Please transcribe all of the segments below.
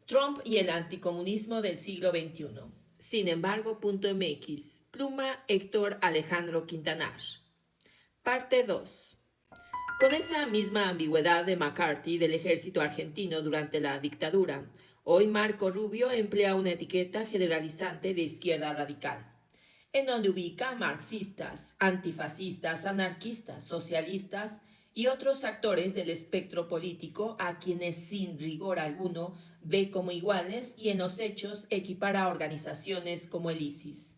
Trump y el anticomunismo del siglo XXI. Sin embargo, .mx. Pluma Héctor Alejandro Quintanar. Parte 2. Con esa misma ambigüedad de McCarthy del ejército argentino durante la dictadura, hoy Marco Rubio emplea una etiqueta generalizante de izquierda radical, en donde ubica marxistas, antifascistas, anarquistas, socialistas y otros actores del espectro político a quienes sin rigor alguno ve como iguales y en los hechos equipara a organizaciones como el ISIS.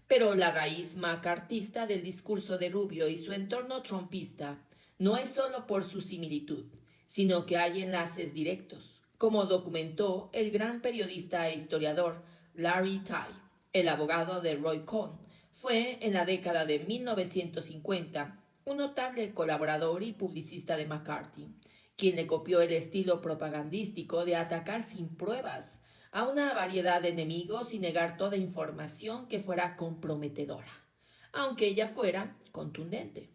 Pero la raíz macartista del discurso de Rubio y su entorno trumpista no es solo por su similitud, sino que hay enlaces directos, como documentó el gran periodista e historiador Larry Tai. El abogado de Roy Cohn fue en la década de 1950 un notable colaborador y publicista de McCarthy, quien le copió el estilo propagandístico de atacar sin pruebas a una variedad de enemigos y negar toda información que fuera comprometedora, aunque ella fuera contundente.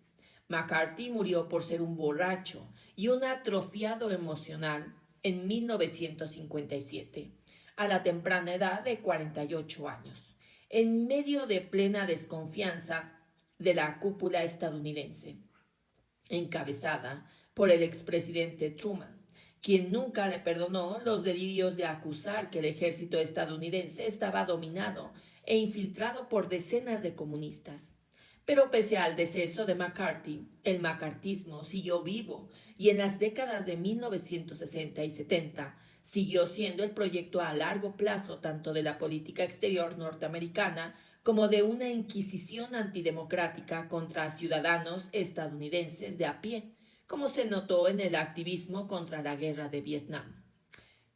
McCarthy murió por ser un borracho y un atrofiado emocional en 1957, a la temprana edad de 48 años, en medio de plena desconfianza de la cúpula estadounidense, encabezada por el expresidente Truman, quien nunca le perdonó los delirios de acusar que el ejército estadounidense estaba dominado e infiltrado por decenas de comunistas. Pero pese al deceso de McCarthy, el macartismo siguió vivo y en las décadas de 1960 y 70 siguió siendo el proyecto a largo plazo tanto de la política exterior norteamericana como de una inquisición antidemocrática contra ciudadanos estadounidenses de a pie, como se notó en el activismo contra la guerra de Vietnam.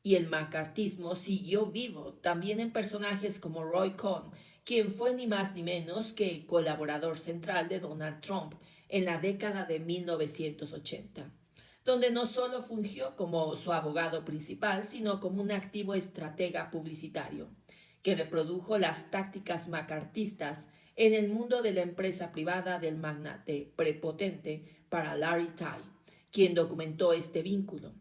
Y el macartismo siguió vivo también en personajes como Roy Cohn, quien fue ni más ni menos que colaborador central de Donald Trump en la década de 1980, donde no solo fungió como su abogado principal, sino como un activo estratega publicitario, que reprodujo las tácticas macartistas en el mundo de la empresa privada del magnate prepotente para Larry Tai, quien documentó este vínculo.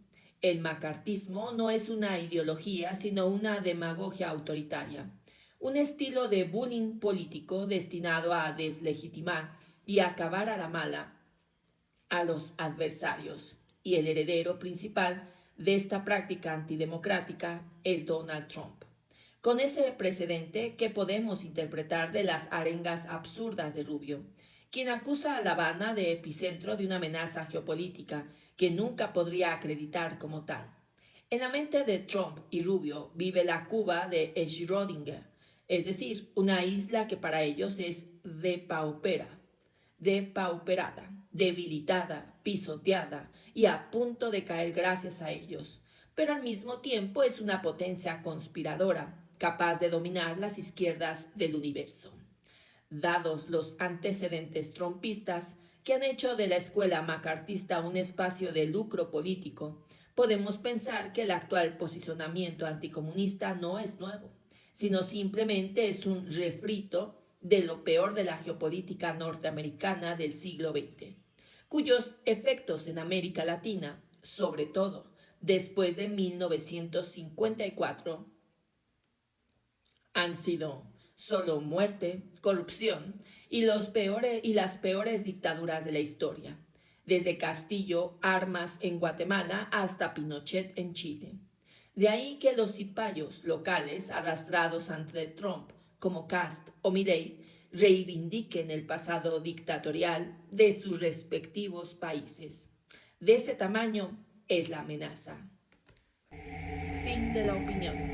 El macartismo no es una ideología, sino una demagogia autoritaria, un estilo de bullying político destinado a deslegitimar y acabar a la mala a los adversarios. Y el heredero principal de esta práctica antidemocrática es Donald Trump. Con ese precedente, ¿qué podemos interpretar de las arengas absurdas de Rubio, quien acusa a La Habana de epicentro de una amenaza geopolítica que nunca podría acreditar como tal? En la mente de Trump y Rubio vive la Cuba de Schrödinger, es decir, una isla que para ellos es depauperada, debilitada, pisoteada y a punto de caer gracias a ellos, pero al mismo tiempo es una potencia conspiradora, capaz de dominar las izquierdas del universo. Dados los antecedentes trumpistas que han hecho de la escuela macartista un espacio de lucro político, podemos pensar que el actual posicionamiento anticomunista no es nuevo, sino simplemente es un refrito de lo peor de la geopolítica norteamericana del siglo XX, cuyos efectos en América Latina, sobre todo después de 1954, han sido solo muerte, corrupción y las peores dictaduras de la historia, desde Castillo, armas en Guatemala hasta Pinochet en Chile. De ahí que los cipayos locales arrastrados ante Trump, como Cast o Milei, reivindiquen el pasado dictatorial de sus respectivos países. De ese tamaño es la amenaza. Fin de la opinión.